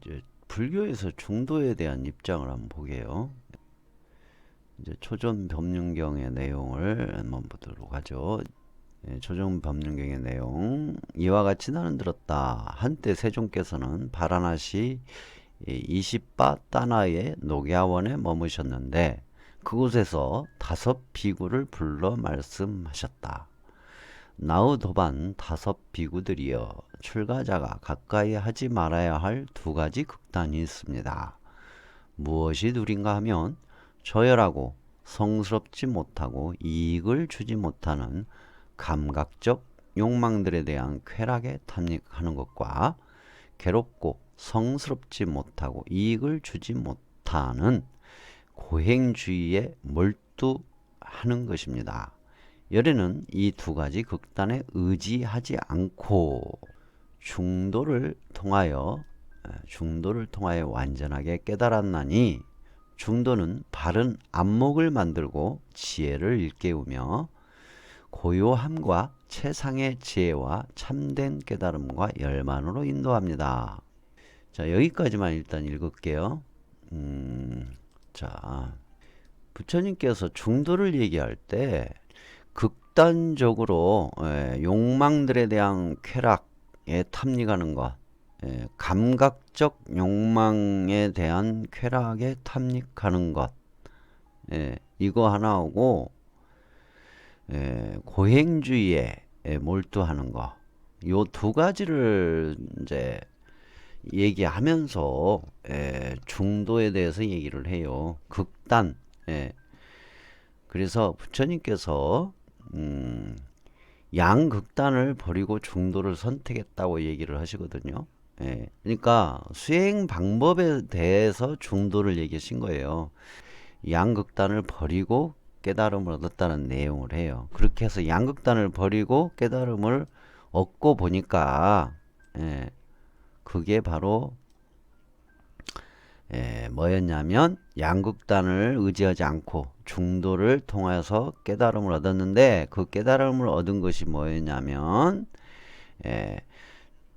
이제 불교에서 중도에 대한 입장을 한번 보게요. 이제 초전법륜경의 내용을 한번 보도록 하죠. 초전법륜경의 내용. 이와 같이 나는 들었다. 한때 세종께서는 바라나시 이십바 따나의 녹야원에 머무셨는데 그곳에서 5비구를 불러 말씀하셨다. 나우도반 5비구들이여, 출가자가 가까이 하지 말아야 할 2가지 극단이 있습니다. 무엇이 둘인가 하면 저열하고 성스럽지 못하고 이익을 주지 못하는 감각적 욕망들에 대한 쾌락에 탐닉하는 것과 괴롭고 성스럽지 못하고 이익을 주지 못하는 고행주의에 몰두하는 것입니다. 열애는 이 2가지 극단에 의지하지 않고 중도를 통하여 완전하게 깨달았나니, 중도는 바른 안목을 만들고 지혜를 일깨우며 고요함과 최상의 지혜와 참된 깨달음과 열만으로 인도합니다. 자, 여기까지만 일단 읽을게요. 자, 부처님께서 중도를 얘기할 때 극단적으로 욕망들에 대한 쾌락에 탐닉하는 것, 감각적 욕망에 대한 쾌락에 탐닉하는 것, 이거 하나하고 고행주의에 몰두하는 것, 요 2가지를 이제 얘기하면서 중도에 대해서 얘기를 해요. 극단. 그래서 부처님께서 양극단을 버리고 중도를 선택했다고 얘기를 하시거든요. 그러니까 수행 방법에 대해서 중도를 얘기하신 거예요. 양극단을 버리고 깨달음을 얻었다는 내용을 해요. 그렇게 해서 양극단을 버리고 깨달음을 얻고 보니까 그게 바로 뭐였냐면 양극단을 의지하지 않고 중도를 통해서 깨달음을 얻었는데, 그 깨달음을 얻은 것이 뭐였냐면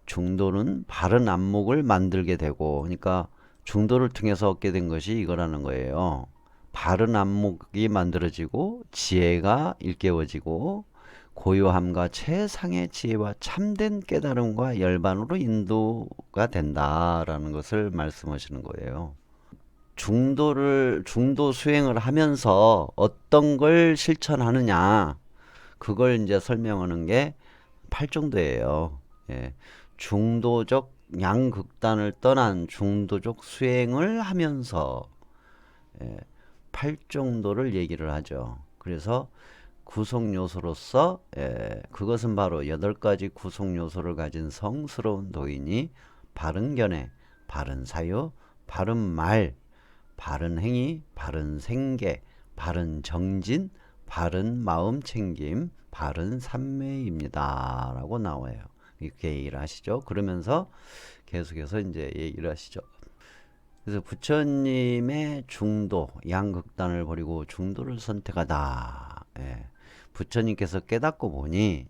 중도는 바른 안목을 만들게 되고, 그러니까 중도를 통해서 얻게 된 것이 이거라는 거예요. 바른 안목이 만들어지고 지혜가 일깨워지고 고요함과 최상의 지혜와 참된 깨달음과 열반으로 인도가 된다라는 것을 말씀하시는 거예요. 중도 수행을 하면서 어떤 걸 실천하느냐, 그걸 이제 설명하는 게 팔정도예요. 중도적 양극단을 떠난 중도적 수행을 하면서 팔정도를 얘기를 하죠. 그래서 구성 요소로서 그것은 바로 8가지 구성 요소를 가진 성스러운 도인이 바른 견해, 바른 사유, 바른 말, 바른 행위, 바른 생계, 바른 정진, 바른 마음 챙김, 바른 삼매입니다. 라고 나와요. 이렇게 얘기를 하시죠. 그러면서 계속해서 이제 얘기를 하시죠. 그래서 부처님의 중도, 양극단을 버리고 중도를 선택하다. 부처님께서 깨닫고 보니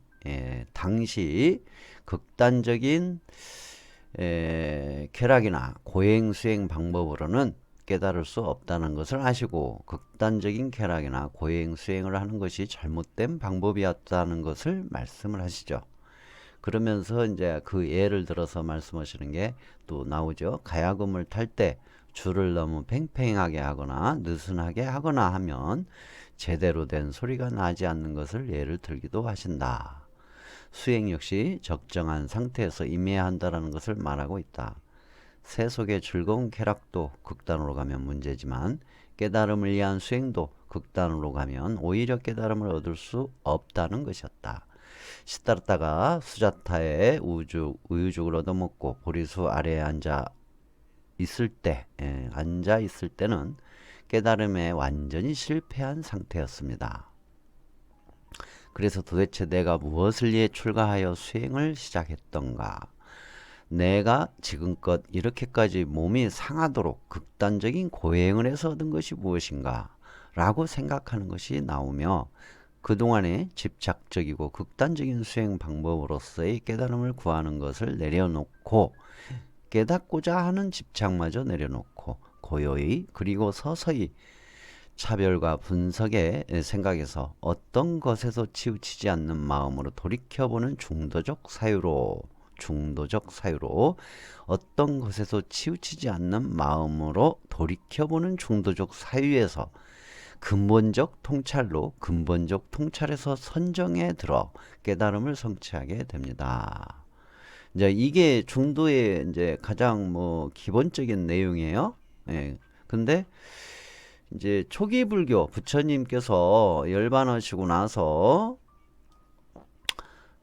당시 극단적인 쾌락이나 고행수행 방법으로는 깨달을 수 없다는 것을 아시고 극단적인 쾌락이나 고행수행을 하는 것이 잘못된 방법이었다는 것을 말씀을 하시죠. 그러면서 이제 그 예를 들어서 말씀하시는 게 또 나오죠. 가야금을 탈 때 줄을 너무 팽팽하게 하거나 느슨하게 하거나 하면 제대로 된 소리가 나지 않는 것을 예를 들기도 하신다. 수행 역시 적정한 상태에서 임해야 한다는 것을 말하고 있다. 세속의 즐거운 쾌락도 극단으로 가면 문제지만 깨달음을 위한 수행도 극단으로 가면 오히려 깨달음을 얻을 수 없다는 것이었다. 시다르타가 수자타의 우유죽을 얻어먹고 보리수 아래에 앉아 있을 때는 깨달음에 완전히 실패한 상태였습니다. 그래서 도대체 내가 무엇을 위해 출가하여 수행을 시작했던가? 내가 지금껏 이렇게까지 몸이 상하도록 극단적인 고행을 해서 얻은 것이 무엇인가? 라고 생각하는 것이 나오며, 그동안의 집착적이고 극단적인 수행 방법으로서의 깨달음을 구하는 것을 내려놓고 깨닫고자 하는 집착마저 내려놓고 고요히 그리고 서서히 차별과 분석의 생각에서 어떤 것에서 치우치지 않는 마음으로 돌이켜보는 중도적 사유로 어떤 것에서 치우치지 않는 마음으로 돌이켜보는 중도적 사유에서 근본적 통찰에서 선정에 들어 깨달음을 성취하게 됩니다. 이제 이게 중도의 이제 가장 기본적인 내용이에요. 예. 근데 이제 초기 불교 부처님께서 열반하시고 나서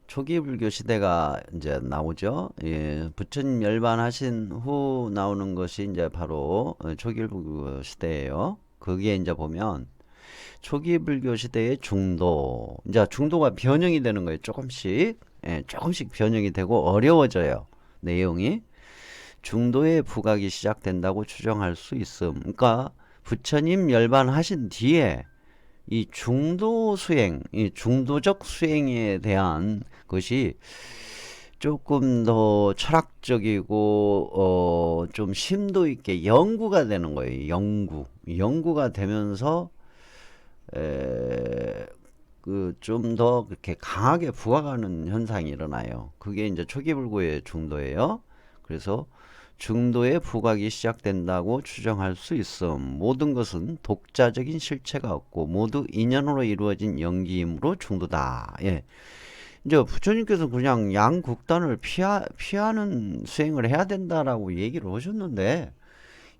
초기 불교 시대가 이제 나오죠. 예, 부처님 열반하신 후 나오는 것이 이제 바로 초기 불교 시대예요. 거기에 이제 보면 초기 불교 시대의 중도, 이제 중도가 변형이 되는 거예요. 조금씩, 예, 조금씩 변형이 되고 어려워져요. 내용이 중도의 부각이 시작된다고 추정할 수 있음. 그러니까 부처님 열반하신 뒤에 이 중도 수행, 이 중도적 수행에 대한 것이 조금 더 철학적이고 좀 심도 있게 연구가 되는 거예요. 연구가 되면서 그 좀 더 그렇게 강하게 부각하는 현상이 일어나요. 그게 이제 초기 불교의 중도예요. 그래서 중도의 부각이 시작된다고 추정할 수 있음. 모든 것은 독자적인 실체가 없고 모두 인연으로 이루어진 연기이므로 중도다. 예. 이제 부처님께서 그냥 양극단을 피하는 수행을 해야 된다라고 얘기를 하셨는데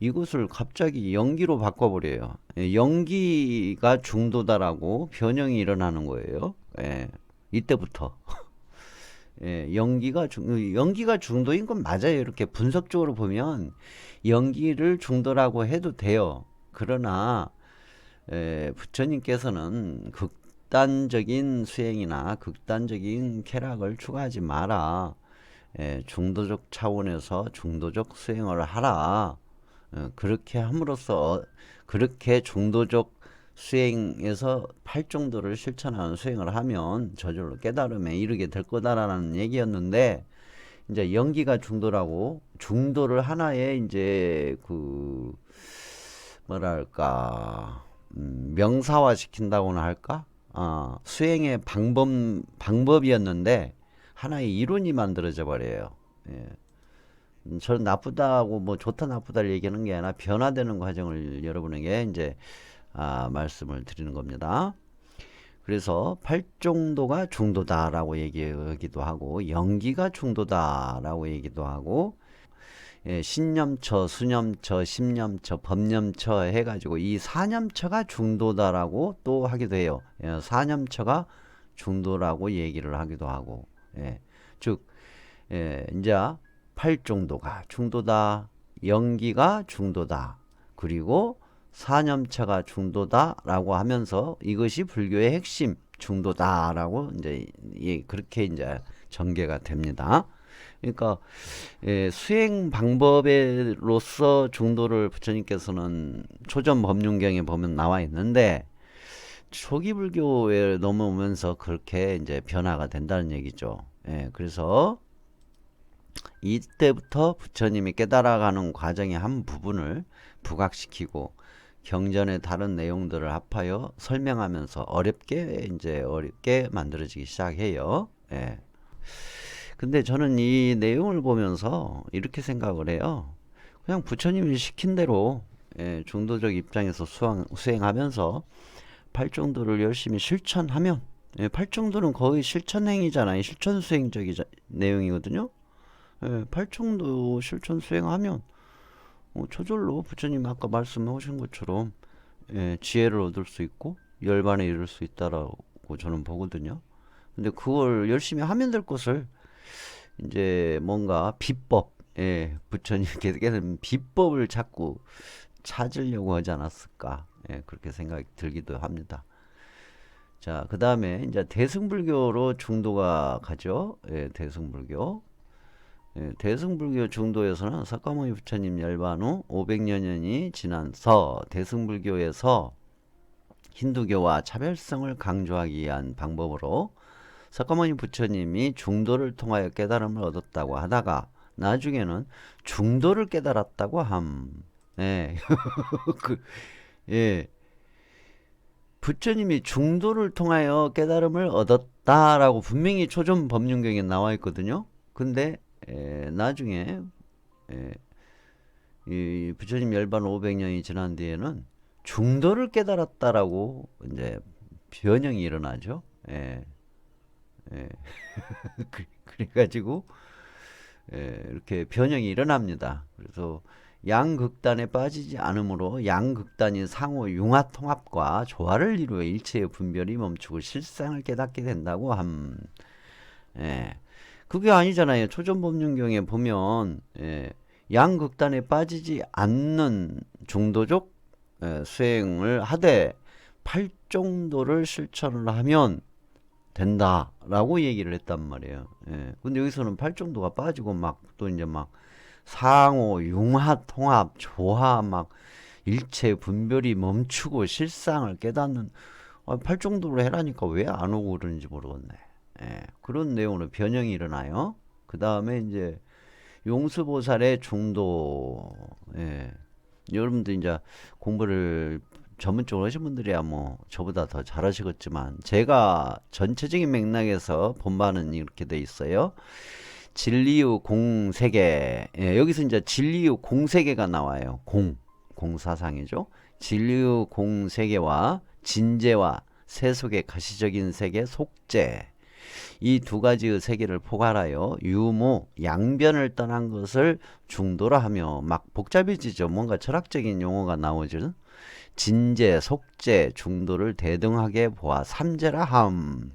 이것을 갑자기 연기로 바꿔버려요. 예, 연기가 중도다라고 변형이 일어나는 거예요. 예, 이때부터. 예, 연기가 중도인 건 맞아요. 이렇게 분석적으로 보면 연기를 중도라고 해도 돼요. 그러나 부처님께서는 극단적인 수행이나 극단적인 쾌락을 추구하지 마라. 중도적 차원에서 중도적 수행을 하라. 그렇게 함으로써 그렇게 중도적 수행에서 팔중도를 실천하는 수행을 하면 저절로 깨달음에 이르게 될 거다라는 얘기였는데 이제 연기가 중도를 하나의 이제 그 뭐랄까 명사화 시킨다고나 할까? 수행의 방법이었는데 하나의 이론이 만들어져 버려요. 예. 저는 나쁘다고 좋다 나쁘다를 얘기하는 게 아니라 변화되는 과정을 여러분에게 이제 말씀을 드리는 겁니다. 그래서 팔중도가 중도다라고 얘기하기도 하고 연기가 중도다라고 얘기도 하고 신념처, 수념처, 심념처, 법념처 해가지고 이 사념처가 중도다라고 또 하기도 해요. 사념처가 중도라고 얘기를 하기도 하고 즉 이제 팔중도가 중도다, 연기가 중도다, 그리고 사념처가 중도다라고 하면서 이것이 불교의 핵심 중도다라고 이제 그렇게 이제 전개가 됩니다. 그러니까 수행 방법으로서 중도를 부처님께서는 초전 법륜경에 보면 나와 있는데 초기 불교에 넘어오면서 그렇게 이제 변화가 된다는 얘기죠. 그래서 이때부터 부처님이 깨달아가는 과정의 한 부분을 부각시키고 경전의 다른 내용들을 합하여 설명하면서 어렵게 만들어지기 시작해요. 근데 저는 이 내용을 보면서 이렇게 생각을 해요. 그냥 부처님이 시킨 대로 중도적 입장에서 수행하면서 팔중도를 열심히 실천하면 팔중도는 거의 실천행위잖아요. 실천수행적인 내용이거든요. 팔중도 실천 수행하면 저절로 부처님 아까 말씀해 오신 것처럼 지혜를 얻을 수 있고 열반에 이를 수 있다라고 저는 보거든요. 근데 그걸 열심히 하면 될 것을 이제 뭔가 비법, 부처님께서는 비법을 자꾸 찾으려고 하지 않았을까, 그렇게 생각이 들기도 합니다. 자, 그 다음에 이제 대승불교로 중도가 가죠. 대승불교. 대승불교 중도에서는 석가모니 부처님 열반 후 500여년이 지나서 대승불교에서 힌두교와 차별성을 강조하기 위한 방법으로 석가모니 부처님이 중도를 통하여 깨달음을 얻었다고 하다가 나중에는 중도를 깨달았다고 함. 예. 예. 부처님이 중도를 통하여 깨달음을 얻었다라고 분명히 초전 법륜경에 나와 있거든요. 근데 나중에 이 부처님 열반 500년이 지난 뒤에는 중도를 깨달았다라고 이제 변형이 일어나죠. 예. 예. 그래가지고 이렇게 변형이 일어납니다. 그래서 양극단에 빠지지 않으므로 양극단이 상호 융화 통합과 조화를 이루어 일체의 분별이 멈추고 실상을 깨닫게 된다고 함. 예. 그게 아니잖아요. 초전법륜경에 보면 양극단에 빠지지 않는 중도적 수행을 하되 팔정도를 실천을 하면 된다라고 얘기를 했단 말이에요. 예. 근데 여기서는 팔정도가 빠지고 막 또 이제 막 상호, 융화, 통합, 조화, 막 일체 분별이 멈추고 실상을 깨닫는 팔정도로 해라니까 왜 안 오고 그러는지 모르겠네. 예. 그런 내용으로 변형이 일어나요. 그 다음에 이제 용수보살의 중도. 예. 여러분들 이제 공부를 전문적으로 하신 분들이야 뭐 저보다 더 잘하시겠지만 제가 전체적인 맥락에서 본반은 이렇게 돼 있어요. 진리의 공세계. 예, 여기서 이제 진리의 공세계가 나와요. 공사상이죠. 진리의 공세계와 진재와 세속의 가시적인 세계 속재. 이 두 가지의 세계를 포괄하여 유무, 양변을 떠난 것을 중도라 하며 막 복잡해지죠. 뭔가 철학적인 용어가 나오죠. 진재, 속재, 중도를 대등하게 보아 삼재라 함.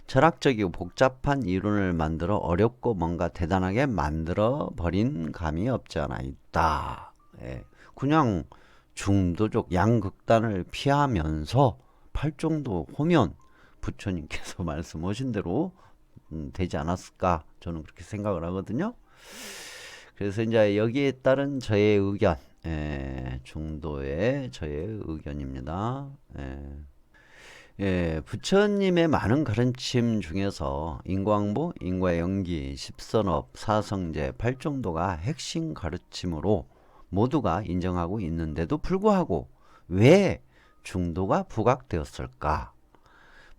철학적이고 복잡한 이론을 만들어 어렵고 뭔가 대단하게 만들어 버린 감이 없지 않아 있다. 예. 그냥 중도적 양극단을 피하면서 팔정도 호면 부처님께서 말씀하신 대로 되지 않았을까 저는 그렇게 생각을 하거든요. 그래서 이제 여기에 따른 저의 의견, 중도의 저의 의견입니다. 부처님의 많은 가르침 중에서 인과응보, 인과연기, 십선업, 사성제, 팔정도가 핵심 가르침으로 모두가 인정하고 있는데도 불구하고 왜 중도가 부각되었을까?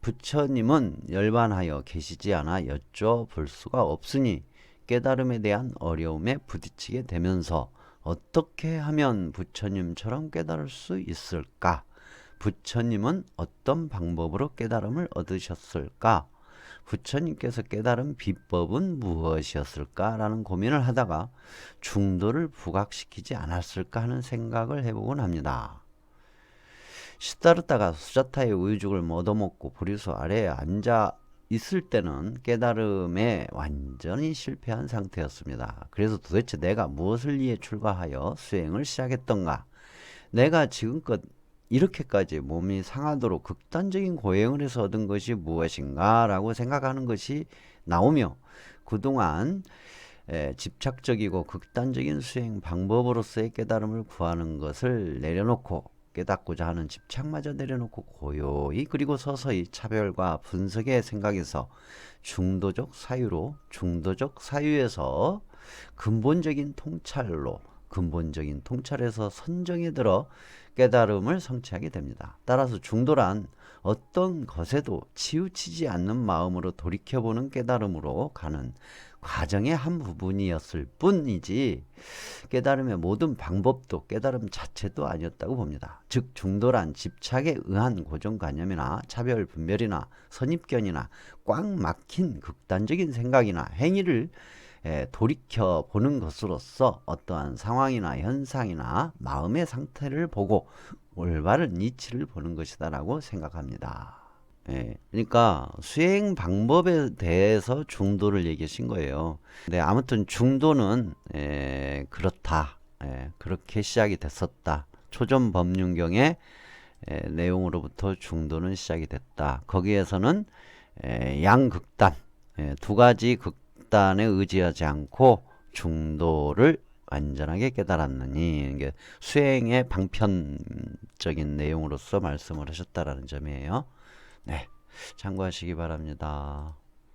부처님은 열반하여 계시지 않아 여쭤볼 수가 없으니 깨달음에 대한 어려움에 부딪히게 되면서 어떻게 하면 부처님처럼 깨달을 수 있을까? 부처님은 어떤 방법으로 깨달음을 얻으셨을까? 부처님께서 깨달은 비법은 무엇이었을까? 라는 고민을 하다가 중도를 부각시키지 않았을까 하는 생각을 해보곤 합니다. 시다르타가 수자타의 우유죽을 얻어먹고 보리수 아래에 앉아 있을 때는 깨달음에 완전히 실패한 상태였습니다. 그래서 도대체 내가 무엇을 위해 출가하여 수행을 시작했던가? 내가 지금껏 이렇게까지 몸이 상하도록 극단적인 고행을 해서 얻은 것이 무엇인가 라고 생각하는 것이 나오며 그동안 집착적이고 극단적인 수행 방법으로서의 깨달음을 구하는 것을 내려놓고 깨닫고자 하는 집착마저 내려놓고 고요히 그리고 서서히 차별과 분석의 생각에서 중도적 사유로 중도적 사유에서 근본적인 통찰로 근본적인 통찰에서 선정에 들어 깨달음을 성취하게 됩니다. 따라서 중도란 어떤 것에도 치우치지 않는 마음으로 돌이켜보는 깨달음으로 가는 과정의 한 부분이었을 뿐이지 깨달음의 모든 방법도 깨달음 자체도 아니었다고 봅니다. 즉 중도란 집착에 의한 고정관념이나 차별분별이나 선입견이나 꽉 막힌 극단적인 생각이나 행위를 돌이켜보는 것으로서 어떠한 상황이나 현상이나 마음의 상태를 보고 올바른 이치를 보는 것이다 라고 생각합니다. 그러니까 수행 방법에 대해서 중도를 얘기하신 거예요. 근데 아무튼 중도는 그렇다. 그렇게 시작이 됐었다. 초전 법륜경의 내용으로부터 중도는 시작이 됐다. 거기에서는 양극단, 두 가지 극단에 의지하지 않고 중도를 완전하게 깨달았느니 이게 수행의 방편적인 내용으로서 말씀을 하셨다라는 점이에요. 네, 참고하시기 바랍니다.